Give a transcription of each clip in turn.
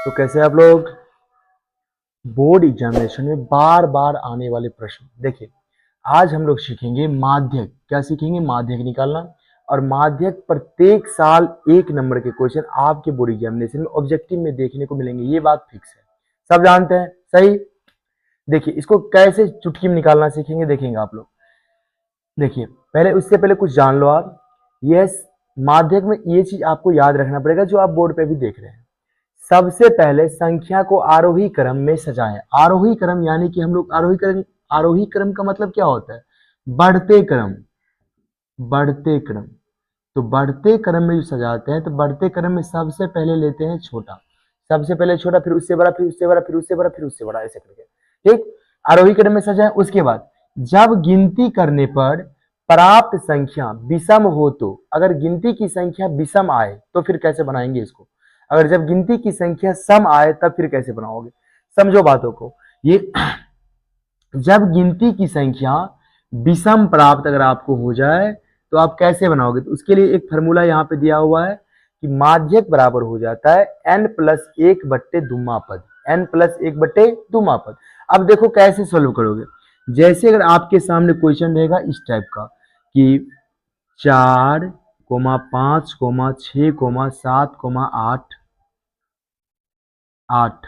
तो कैसे आप लोग बोर्ड एग्जामिनेशन में बार बार आने वाले प्रश्न देखिए। आज हम लोग सीखेंगे माध्यक। क्या सीखेंगे? माध्यक निकालना। और माध्यक प्रत्येक साल 1 नंबर के क्वेश्चन आपके बोर्ड एग्जामिनेशन में ऑब्जेक्टिव में देखने को मिलेंगे, ये बात फिक्स है, सब जानते हैं। सही। देखिए इसको कैसे चुटकी में निकालना सीखेंगे, देखेंगे आप लोग। देखिए पहले, उससे पहले कुछ जान लो आप। यस, माध्यक में ये चीज आपको याद रखना पड़ेगा जो आप बोर्ड पे भी देख रहे हैं। सबसे पहले संख्या को आरोही क्रम में सजाएं। आरोही क्रम यानी कि हम लोग आरोही क्रम का मतलब क्या होता है? बढ़ते क्रम। बढ़ते क्रम। तो बढ़ते क्रम में जो सजाते हैं, तो बढ़ते क्रम में सबसे पहले लेते हैं छोटा, सबसे पहले छोटा, फिर उससे बड़ा, फिर उससे बड़ा, फिर उससे बड़ा, फिर उससे बड़ा, ऐसे करके। ठीक। आरोही क्रम में सजाएं। उसके बाद जब गिनती करने पर प्राप्त संख्या विषम हो, तो अगर गिनती की संख्या विषम आए तो फिर कैसे बनाएंगे इसको? अगर जब गिनती की संख्या सम आए तब फिर कैसे बनाओगे? समझो बातों को। ये जब गिनती की संख्या विषम प्राप्त अगर आपको हो जाए तो आप कैसे बनाओगे? तो उसके लिए एक फॉर्मूला यहाँ पे दिया हुआ है कि माध्यक बराबर हो जाता है n+1 बट्टे दुम्मा पद। n+1 बट्टे दुम्मा पद। अब देखो कैसे सोल्व करोगे। जैसे अगर आपके सामने क्वेश्चन रहेगा इस टाइप का कि 4, 5, 6, 7, 8, 8,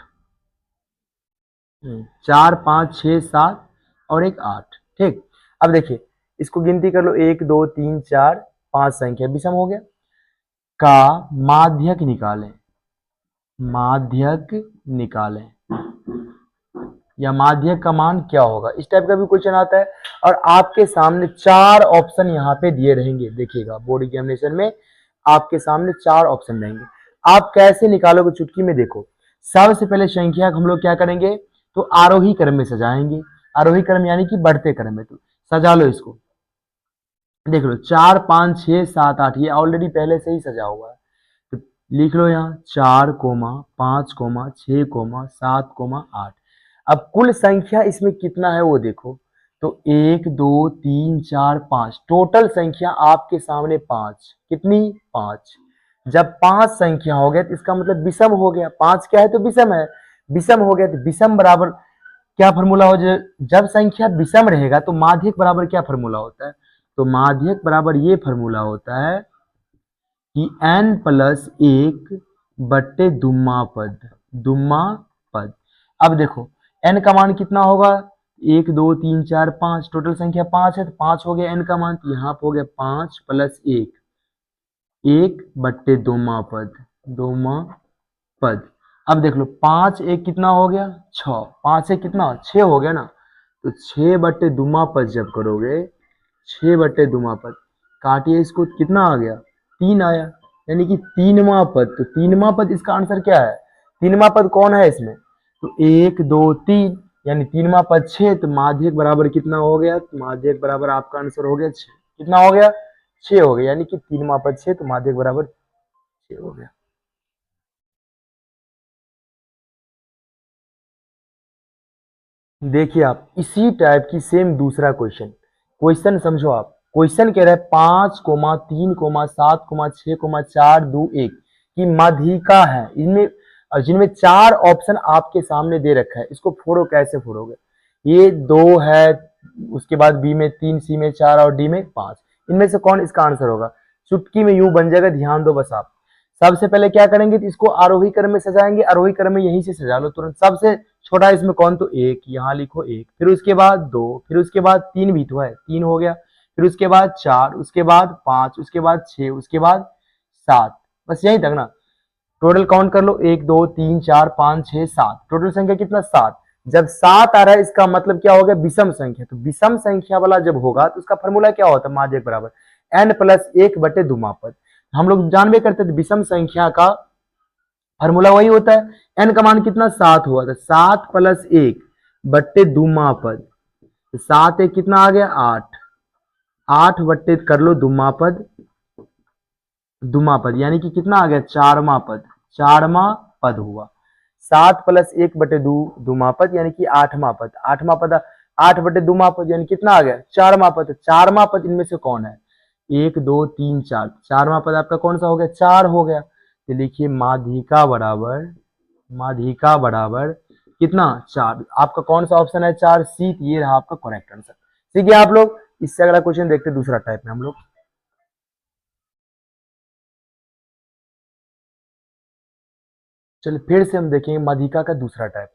4, 5, 6, 7 और एक 8। ठीक। अब देखिए इसको गिनती कर लो, 1, 2, 3, 4, 5 संख्या विषम हो गया। का माध्यक निकालें। माध्यक निकालें या माध्यक का मान क्या होगा, इस टाइप का भी क्वेश्चन आता है। और आपके सामने 4 ऑप्शन यहाँ पे दिए रहेंगे। देखिएगा बोर्ड एग्जामिनेशन में आपके सामने 4 ऑप्शन रहेंगे। आप कैसे निकालोगे चुटकी में? देखो सबसे पहले संख्या हम लोग क्या करेंगे, तो आरोही क्रम में सजाएंगे। आरोही क्रम यानी कि बढ़ते क्रम में। तो सजा लो इसको। देख लो 4, 5, 6, 7, 8, ये ऑलरेडी पहले से ही सजा हुआ है। तो लिख लो यहाँ 4, 5, 6, 7, 8। अब कुल संख्या इसमें कितना है वो देखो। तो 1, 2, 3, 4, 5, टोटल संख्या आपके सामने 5। कितनी? 5। जब 5 संख्या हो गया तो इसका मतलब विषम हो गया। 5 क्या है? तो विषम है। विषम हो गया तो विषम बराबर क्या फॉर्मूला हो जाए? जब संख्या विषम रहेगा तो माध्यक बराबर क्या फॉर्मूला होता है? तो माध्यक बराबर ये फॉर्मूला होता है कि n+1 बट्टे दुम्मा पद। दुम्मा पद। अब देखो n का मान कितना होगा? 1, 2, 3, 4, 5, टोटल संख्या 5 है तो 5 हो गया n का मान। तो यहाँ पे हो गया 5 + 1, 1 बट्टे दुम्मा पद। दुम्मा पद। अब देख लो 5 1 कितना हो गया? 6। 5 से कितना? 6 हो गया ना। तो 6 बट्टे दुम्मा पद जब करोगे, 6 बट्टे दुम्मा पद काटिए इसको, कितना आ गया? 3 आया। यानी कि 3वां पद। तो 3वां पद इसका आंसर क्या है? 3वां पद कौन है इसमें? तो 1, 2, 3, यानी 3वां पद 6। तो माध्यक बराबर कितना हो गया? तो माध्यक बराबर आपका आंसर हो गया 6। कितना हो गया? 6 हो गया। यानी कि 3वां पद 6, तो माध्यक बराबर 6 हो गया। देखिए आप इसी टाइप की सेम दूसरा क्वेश्चन। क्वेश्चन समझो आप। क्वेश्चन कह रहा है 5, 3, 7, 6, 4, 2, 1 की माध्यिका है। इनमें जिनमें 4 ऑप्शन आपके सामने दे रखा है, इसको फोड़ो। कैसे फोड़ोगे? ये 2 है, उसके बाद बी में 3, सी में 4 और डी में 5। इनमें से कौन इसका आंसर होगा? चुटकी में यूं बन जाएगा, ध्यान दो बस आप। सबसे पहले क्या करेंगे, तो इसको आरोही क्रम में सजाएंगे। आरोही क्रम में यहीं से सजा लो तुरंत। सबसे छोटा इसमें कौन? तो 1, यहाँ लिखो 1, फिर उसके बाद 2, फिर उसके बाद 3 भी तो है, 3 हो गया। फिर उसके बाद 4, उसके बाद 5, उसके बाद 6, उसके बाद 7। बस यहीं तक ना। टोटल काउंट कर लो, 1, 2, 3, 4, 5, 6, 7। टोटल संख्या कितना? 7। जब 7 आ रहा है इसका मतलब क्या हो गया? विषम संख्या। तो विषम संख्या वाला जब होगा तो उसका फॉर्मूला क्या होता है? माध्यक बराबर n+1 बटे दुम्मा पद। हम लोग जानबे करते थे विषम संख्या का फॉर्मूला वही होता है। n का मान कितना? 7 हुआ था। 7 + 1 बट्टे दुम्मा पद। 7 1 कितना आ गया? 8। 8 बट्टे कर लो दुम्मा पद। दुम्मा पद यानी कि कितना आ गया? 4वां पद। 4वां पद हुआ। 7 + 1 बटे दुम्मा पद यानी कि 8वां पद। 8वां पद 8 बटे दुम्मा पद यानी कितना आ गया? 4वां पद। 4वां पद इनमें से कौन है? 1, 2, 3, 4। 4वां पद आपका कौन सा हो गया? 4 हो गया। तो लिखिए माध्यिका बराबर माध्यिका बराबर कितना 4। आपका कौन सा ऑप्शन है 4 सी, ये रहा आपका करेक्ट आंसर। ठीक है आप लोग, इससे अगला क्वेश्चन देखते हैं दूसरा टाइप में हम लोग। चलिए फिर से हम देखेंगे माध्यिका का दूसरा टाइप।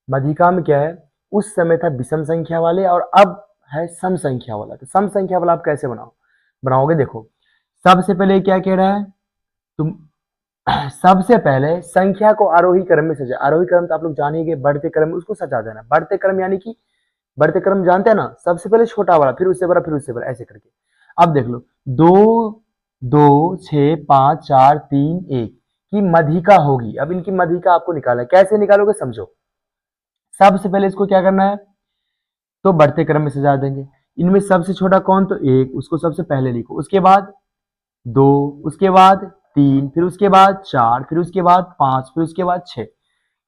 माध्यिका में क्या है, उस समय था विषम संख्या वाले और अब है सम संख्या वाला। तो सम संख्या वाला आप कैसे बनाओगे, देखो सबसे पहले क्या कह रहा है, तुम सबसे पहले संख्या को आरोही क्रम में सजा। आरोही क्रम तो आप लोग जानिए, बढ़ते क्रम में उसको सजा देना। बढ़ते क्रम यानी कि बढ़ते क्रम जानते हैं ना, सबसे पहले छोटा वाला, फिर उससे बड़ा, फिर उससे बड़ा, ऐसे करके। अब देख लो 2 2 6 5 4 3 1 की मध्यिका होगी। अब इनकी मध्यिका आपको निकालना है, कैसे निकालोगे समझो। सबसे पहले इसको क्या करना है, तो बढ़ते क्रम में सजा देंगे। इनमें सबसे छोटा कौन, तो 1, उसको सबसे पहले लिखो। उसके बाद 2, उसके बाद 3, फिर उसके बाद 4, फिर उसके बाद 5, फिर उसके बाद 6।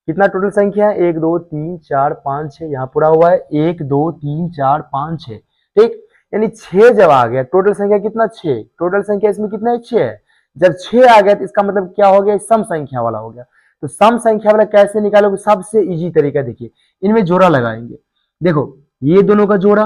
कितना टोटल संख्या है, 1 2 3 4 5 6, यहाँ पूरा हुआ है 1 2 3 4 5 6। ठीक, यानी 6 जब आ गया, टोटल संख्या कितना 6, टोटल संख्या इसमें कितना है 6 है। जब 6 आ गया तो इसका मतलब क्या हो गया, सम संख्या वाला हो गया। तो सम संख्या वाला कैसे निकालोगे, सबसे इजी तरीका देखिए, इनमें जोड़ा लगाएंगे। देखो ये दोनों का जोड़ा,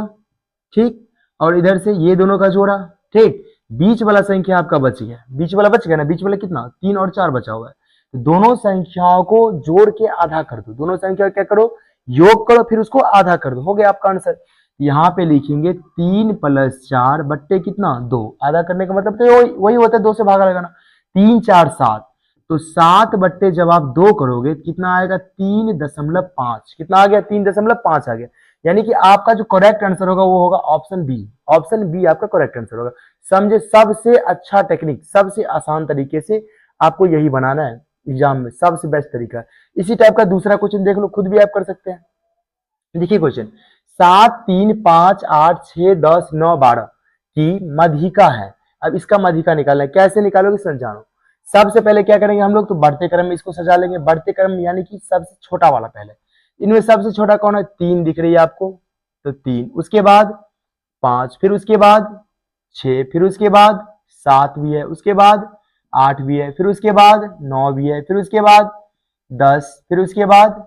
ठीक, और इधर से ये दोनों का जोड़ा, ठीक, बीच वाला संख्या आपका बच गया। बीच वाला बच गया ना, बीच वाला कितना 3 और 4 बचा हुआ है। तो दोनों संख्याओं को जोड़ के आधा कर दो, दोनों संख्या क्या करो, योग करो, फिर उसको आधा कर दो, हो गया आपका आंसर। यहाँ पे लिखेंगे 3 + 4 बट्टे कितना 2। आधा करने का मतलब तो वही होता है, 2 से भागा लगाना। 3 4 7, तो 7 बट्टे जब आप 2 करोगे कितना आएगा 3.5। कितना आ गया 3.5 आ गया। यानी कि आपका जो करेक्ट आंसर होगा वो होगा ऑप्शन बी। ऑप्शन बी आपका करेक्ट आंसर होगा। समझे, सबसे अच्छा टेक्निक, सबसे आसान तरीके से आपको यही बनाना है एग्जाम में, सबसे बेस्ट तरीका। इसी टाइप का दूसरा क्वेश्चन देख लो, खुद भी आप कर सकते हैं। देखिए क्वेश्चन, 7 3 5 8 6 10 9 12 की मध्यिका है। अब इसका मध्यिका निकालना है, कैसे निकालोगे समझाओ। सबसे पहले क्या करेंगे हम लोग, तो बढ़ते क्रम में इसको सजा लेंगे। बढ़ते क्रम यानी कि सबसे छोटा वाला पहले। इनमें सबसे छोटा कौन है, 3 दिख रही है आपको, तो 3, उसके बाद 5, फिर उसके बाद 6, फिर उसके बाद 7 भी है, उसके बाद 8 भी है, फिर उसके बाद 9 भी है, फिर उसके बाद 10, फिर उसके बाद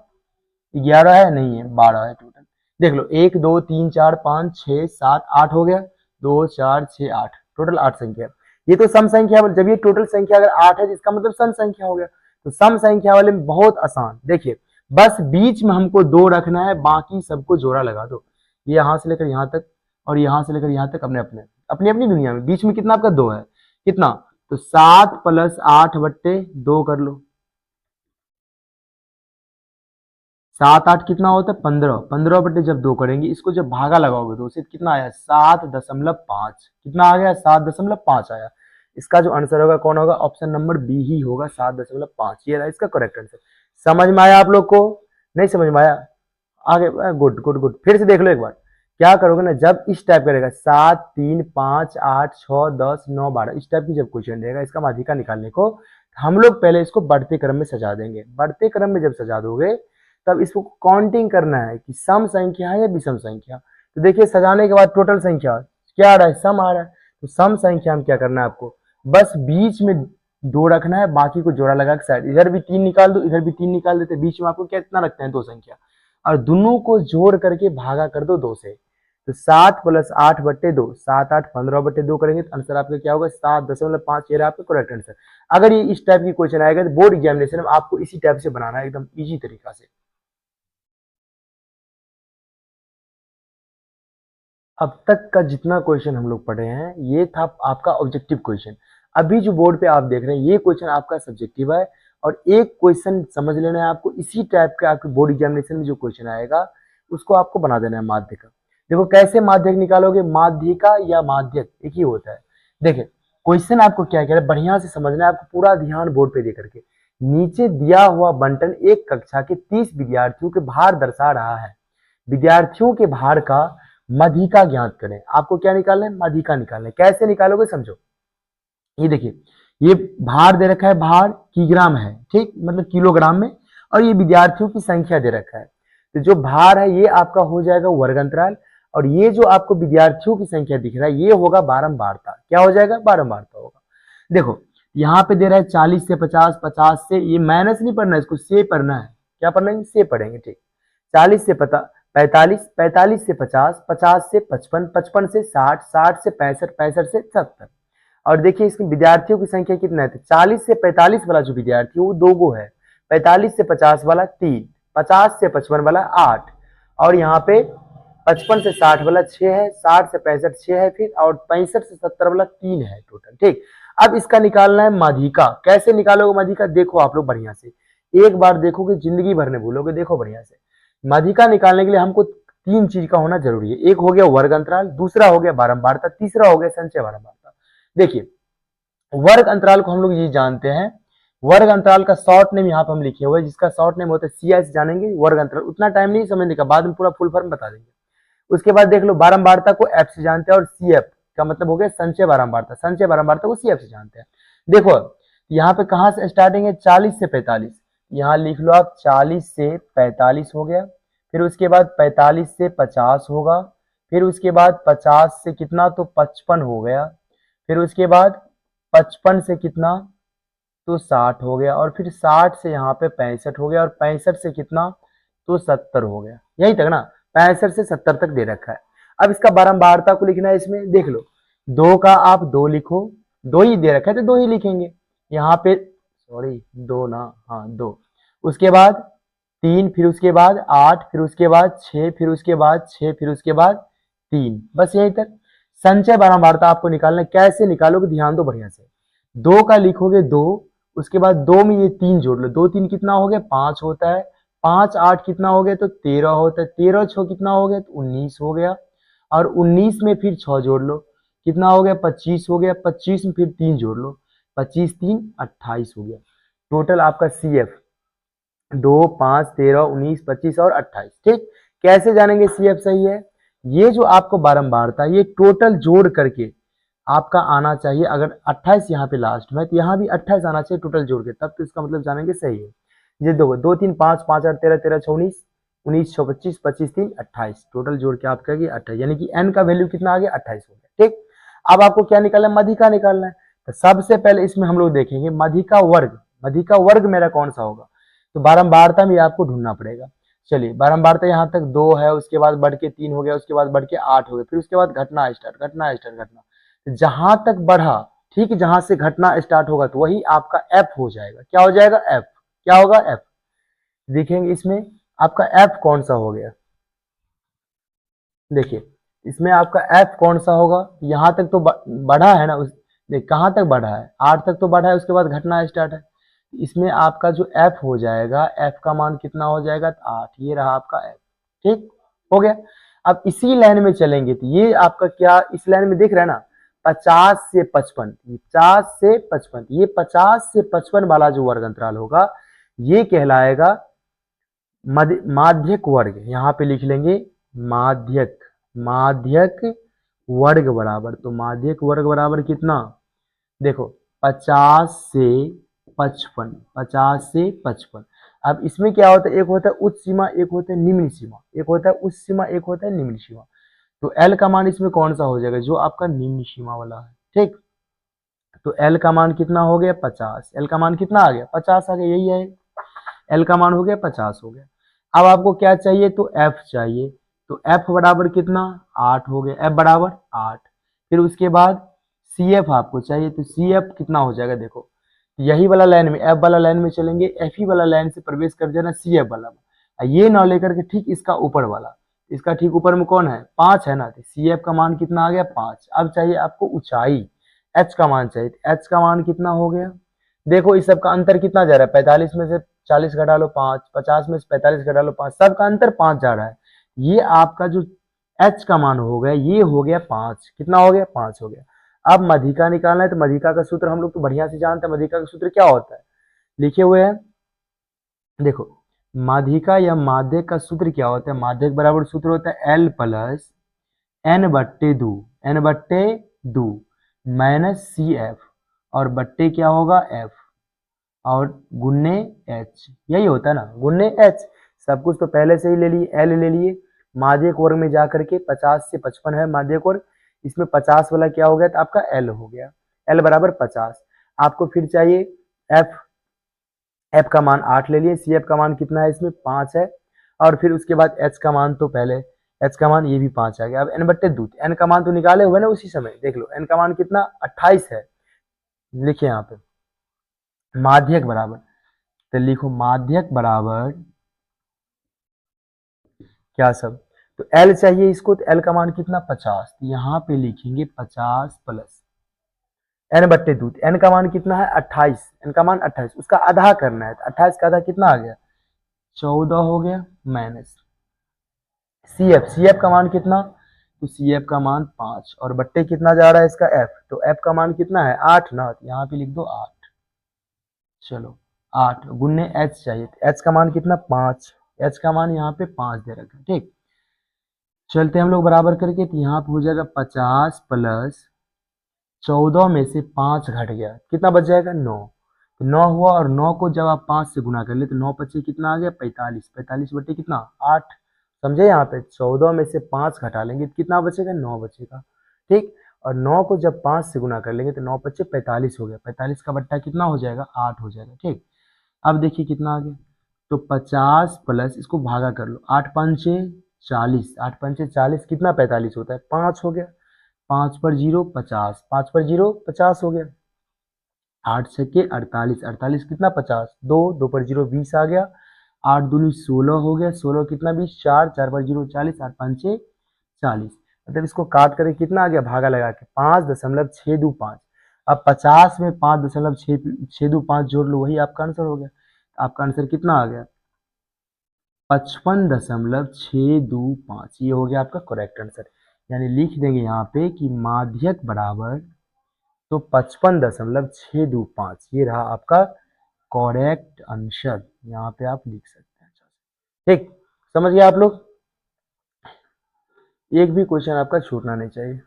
11 है, नहीं है 12 है टोटल। देख लो 1 2 3 4 5 6 7 8 हो गया, 2 4 6 8, टोटल 8 संख्या। ये तो सम संख्या, जब ये टोटल संख्या अगर 8 है तो इसका मतलब सम संख्या हो गया। तो सम संख्या वाले में बहुत आसान, देखिए बस बीच में हमको 2 रखना है, बाकी सबको जोड़ा लगा दो। ये यहां से लेकर यहां तक और यहां से लेकर यहां तक अपने अपने अपनी अपनी दुनिया में। बीच में कितना आपका 2 है, कितना, तो 7 + 8 बट्टे 2 कर लो। 7 8 कितना होता है 15, 15 बटे जब 2 करेंगे, इसको जब भागा लगाओगे 2 से कितना आया 7.5। कितना आ गया 7.5 आया। इसका जो आंसर होगा कौन होगा, ऑप्शन नंबर बी ही होगा, 7.5। ये रहा इसका करेक्ट आंसर। समझ में आया आप लोग को, नहीं समझ में आया, आगे गुड गुड गुड। फिर से देख लो एक बार, क्या करोगे ना, जब इस टाइप का रहेगा 7 3 5 8 6 10 9 12, इस टाइप की जब क्वेश्चन रहेगा इसका माध्यिका निकालने को, हम लोग पहले इसको बढ़ते क्रम में सजा देंगे। बढ़ते क्रम में जब सजा दोगे तब इसको काउंटिंग करना है कि सम संख्या है या विषम संख्या। तो देखिए सजाने के बाद टोटल संख्या क्या आ रहा है, सम आ रहा है। तो सम संख्या में क्या करना है आपको, बस बीच में 2 रखना है, बाकी को जोड़ा लगा के साइड, इधर भी 3 निकाल दो, इधर भी 3 निकाल देते, बीच में आपको कितना रखते हैं 2 संख्या, और दोनों को जोड़ करके भागा कर दो 2 से। तो 7 + 8 बट्टे 2, 7 8 15 बट्टे 2 करेंगे तो आंसर आपका क्या होगा 7.5। ये रहा आपका करेक्ट आंसर। अगर ये इस टाइप की क्वेश्चन आएगा तो बोर्ड एग्जामिनेशन में आपको इसी टाइप से बनाना है, एकदम इजी तरीका से। अब तक का जितना क्वेश्चन हम लोग पढ़े हैं ये था आपका ऑब्जेक्टिव क्वेश्चन। अभी जो बोर्ड पे आप देख रहे हैं ये क्वेश्चन आपका सब्जेक्टिव है, और एक क्वेश्चन समझ लेना है आपको, इसी टाइप का आपके बोर्ड एग्जामिनेशन में जो क्वेश्चन आएगा उसको आपको बना देना है माध्यिका। देखो कैसे माध्यक निकालोगे, माध्यिका या माध्यक एक ही होता है। देखिए क्वेश्चन आपको क्या कह रहा है, बढ़िया से समझना है आपको, पूरा ध्यान बोर्ड पे दे करके। नीचे दिया हुआ बंटन एक कक्षा के 30 विद्यार्थियों के भार दर्शा रहा है। विद्यार्थियों के भार का मध्यिका ज्ञात करें। आपको क्या निकालना है, मध्यिका निकालना है। कैसे निकालोगे समझो, ये देखिए ये भार दे रखा है, भार किग्राम है, ठीक, मतलब किलोग्राम में, और ये विद्यार्थियों की संख्या दे रखा है। तो जो भार है ये आपका हो जाएगा वर्ग अंतराल, और ये जो आपको विद्यार्थियों की संख्या दिख रहा है ये होगा बारंबारता। क्या हो जाएगा, बारंबारता होगा। देखो यहाँ पे दे रहा है 40 से 50, 50 से, ये माइनस नहीं पढ़ना है, इसको से पढ़ना है। क्या पढ़ना है? से पढ़ेंगे, ठीक। 40 से 45, 45 से 50, 50 से 55, 55 से 60, 60 से 65, 65 से 70। और देखिए इसमें विद्यार्थियों की संख्या कितना है, 40 से 45 वाला जो विद्यार्थी है वो 2 गो है, 45 से 50 वाला 3, 50 से 55 वाला 8, और यहाँ पे 55 से 60 वाला 6 है, 60 से 65 6 है फिर, और 65 से 70 वाला 3 है टोटल, ठीक। अब इसका निकालना है माध्यिका। कैसे निकालोगे माध्यिका? देखो आप लोग बढ़िया से, एक बार देखोगे जिंदगी भर नहीं भूलोगे। देखो बढ़िया से, माध्यिका निकालने के लिए हमको 3 चीज का होना जरूरी है। एक हो गया वर्ग अंतराल, दूसरा हो गया बारंबारता, तीसरा हो गया संचय बारंबारता। देखिए वर्ग अंतराल को हम लोग ये जानते हैं, वर्ग अंतराल का शॉर्ट नेम यहाँ पे हम लिखे हुए, जिसका शॉर्ट नेम होता है CS, जानेंगे वर्ग अंतराल। उतना टाइम नहीं समझने का, बाद में पूरा फुल फॉर्म बता देंगे। उसके बाद देख लो बारंबारता को F से जानते हैं, और CF का मतलब हो गया संचय बारंबारता, संचय बारंबारता को CF से जानते हैं। देखो यहाँ पे कहाँ से स्टार्टिंग है, 40 से 45, यहाँ लिख लो आप 40 से 45 हो गया, फिर उसके बाद 45 से 50 होगा, फिर उसके बाद 50 से कितना, तो 55 हो गया, फिर उसके बाद 55 से कितना, तो 60 हो गया, और फिर 60 से यहाँ पे 65 हो गया, और 65 से कितना, तो 70 हो गया। यही तक ना, 65 से 70 तक दे रखा है। अब इसका बारंबारता को लिखना है, इसमें देख लो 2 का आप 2 लिखो, 2 ही दे रखा है तो 2 ही लिखेंगे यहाँ पे, सॉरी 2 ना, हाँ 2, उसके बाद 3, फिर उसके बाद 8, फिर उसके बाद 6, फिर उसके बाद 6, फिर उसके बाद 3, बस यहीं तक। संचय बारंबारता आपको निकालना है, कैसे निकालोगे ध्यान दो बढ़िया से। 2 का लिखोगे 2, उसके बाद 2 में ये 3 जोड़ लो, 2 3 कितना हो गया, 5 होता है, 5 8 कितना हो गया, तो 13 होता है, 13 6 कितना हो गया, तो 19 हो गया, और 19 में फिर 6 जोड़ लो, कितना हो गया, 25 हो गया, 25 में फिर 3 जोड़ लो, 25 3 28 हो गया। टोटल आपका CF 2 5 13 19 25 और 28, ठीक। कैसे जानेंगे CF सही है? ये जो आपको बारंबारता, ये टोटल जोड़ करके आपका आना चाहिए। अगर 28 यहाँ पे लास्ट में, तो यहाँ भी 28 आना चाहिए टोटल जोड़ के, तब तो इसका मतलब जानेंगे सही है। ये दो 2 3 5 5 8 13 13 6 19 19 6 25 25 3 28, टोटल जोड़ के आपका 28, यानी कि n का वैल्यू कितना आ गया, 28 हो गया, ठीक। अब आपको क्या निकालना है, माध्यिका निकालना है। तो सबसे पहले इसमें हम लोग देखेंगे माध्यिका वर्ग, माध्यिका वर्ग मेरा कौन सा होगा, तो बारंबारता में आपको ढूंढना पड़ेगा। चलिए बारंबारता यहाँ तक 2 है, उसके बाद बढ़ के 3 हो गया, उसके बाद बढ़ के 8 हो गया, फिर उसके बाद घटना स्टार्ट, घटना स्टार्ट, घटना जहां तक बढ़ा, ठीक, जहां से घटना स्टार्ट होगा तो वही आपका F हो जाएगा। क्या हो जाएगा, F। क्या होगा, F। देखेंगे इसमें आपका F कौन सा हो गया, देखिए इसमें आपका F कौन सा होगा, यहां तक तो बढ़ा है ना, उस देख कहां तक बढ़ा है, 8 तक तो बढ़ा है, उसके बाद घटना स्टार्ट है। इसमें आपका जो F हो जाएगा, F का मान कितना हो जाएगा, 8, ये रहा आपका F, ठीक हो गया। अब इसी लाइन में चलेंगे तो ये आपका क्या, इस लाइन में देख रहे हैं ना, 50 से 55, 50 से 55, ये 50 से 55 वाला जो वर्ग अंतराल होगा ये कहलाएगा माध्यक वर्ग। यहाँ पे लिख लेंगे माध्यक, माध्यक वर्ग बराबर, तो माध्यक वर्ग बराबर कितना, देखो 50 से 55, 50 से 55। अब इसमें क्या होता है, एक होता है उच्च सीमा, एक होता है निम्न सीमा, एक होता है उच्च सीमा, एक होता है निम्न सीमा। तो L का मान इसमें कौन सा हो जाएगा, जो आपका निम्न सीमा वाला है, ठीक। तो L का मान कितना हो गया, 50, L का मान कितना आ गया, 50 आ गया, यही है, L का मान हो गया 50 हो गया। अब आपको क्या चाहिए, तो F चाहिए, तो F बराबर कितना, 8 हो गया, F बराबर 8। फिर उसके बाद CF आपको चाहिए, तो CF कितना हो जाएगा, देखो यही वाला लाइन में, F वाला लाइन में चलेंगे, F ही वाला लाइन से प्रवेश कर जाना CF वाला में, ये ना लेकर के ठीक इसका ऊपर वाला, इसका ठीक ऊपर में कौन है, 5 है ना, तो CF का मान कितना आ गया, 5। अब चाहिए आपको ऊंचाई, H का मान चाहिए, H का मान कितना हो गया, देखो इस सब का अंतर कितना जा रहा है, 45 में से 40 घटा लो 5, 50 में से 45 घटा लो 5, सबका अंतर 5 जा रहा है। ये आपका जो H का मान हो गया, ये हो गया 5, कितना हो गया, 5 हो गया। अब माध्यिका निकालना है, तो माध्यिका का सूत्र हम लोग तो बढ़िया से जानते हैं, माध्यिका का सूत्र क्या होता है, लिखे हुए हैं, देखो माध्यिका या माध्यक का सूत्र क्या होता है, माध्यक बराबर सूत्र होता है L plus n/2, n/2 minus CF, और बट्टे क्या होगा, F, और गुन्ने H, यही होता है ना, गुन्ने H। सब कुछ तो पहले से ही ले लिए, L ले लिए, माध्यक वर्ग में जाकर के 50 से 55 है माध्यक वर्ग, इसमें 50 वाला क्या हो गया, तो आपका L हो गया, L बराबर 50। आपको फिर चाहिए एफ, एफ का मान 8 ले लिए, सी एफ का मान कितना है इसमें 5 है, और फिर उसके बाद एच का मान तो पहले, एच का मान ये भी 5 आ गया। अब एन बट्टे दूध, एन का मान तो निकाले हुए ना उसी समय, देख लो एन का मान कितना 28 है। लिखिए यहाँ पे माध्यक बराबर, तो लिखो माध्यक बराबर क्या सब, तो एल चाहिए इसको, तो एल का मान कितना 50, तो यहाँ पे लिखेंगे 50 प्लस एन बट्टे दूध, एन का मान कितना है 28, एन का मान 28, उसका आधा करना है, तो 28 का आधा कितना आ गया 14 हो गया, minus C F, C F का मान कितना, तो सी एफ का मान 5 और बट्टे कितना जा रहा है इसका एफ, तो एफ का मान कितना है 8 ना, तो यहाँ पे लिख दो 8। चलो 8 गुन्ने एच चाहिए, तो एच का मान कितना 5, एच का मान यहाँ पे 5 दे रखा है, ठीक। चलते हम लोग बराबर करके, तो यहाँ पे हो जाएगा 50 प्लस 14 में से 5 घट गया, कितना बच जाएगा 9, तो 9 हुआ, और 9 को जब आप 5 से गुना कर ले तो 9 पचे कितना आ गया 45, 45 बटे कितना 8, समझे। यहाँ पे 14 में से 5 घटा लेंगे तो कितना बचेगा 9 बचेगा, ठीक। और 9 को जब 5 से गुना कर लेंगे तो 9 पचे 45 हो गया, 45 का बट्टा कितना हो जाएगा 8 हो जाएगा, ठीक। अब देखिए कितना आ गया, तो 50 प्लस इसको भागा कर लो, 8 पंचे 40, 8 पंचे 40 कितना 45 होता है 5 हो गया, 5 पर 0 50, 5 पर 0 50 हो गया, 8 छक्के 48, 48 कितना 50, 2 2 पर 0 20 आ गया, 8 दूनी 16 हो गया, 16 कितना 20, 4 4 पर 0 40, 8 पंचे 40, मतलब इसको काट करके कितना आ गया भागा लगा के 5.625। अब 50 में 5.625 जोड़ लो, वही आपका आंसर हो गया, आपका आंसर कितना आ गया 55.625, ये हो गया आपका करेक्ट आंसर। यानी लिख देंगे यहाँ पे कि माध्यक बराबर, तो 55.625 ये रहा आपका करेक्ट आंसर, यहाँ पे आप लिख सकते हैं, ठीक। समझ गए आप लोग, एक भी क्वेश्चन आपका छूटना नहीं चाहिए।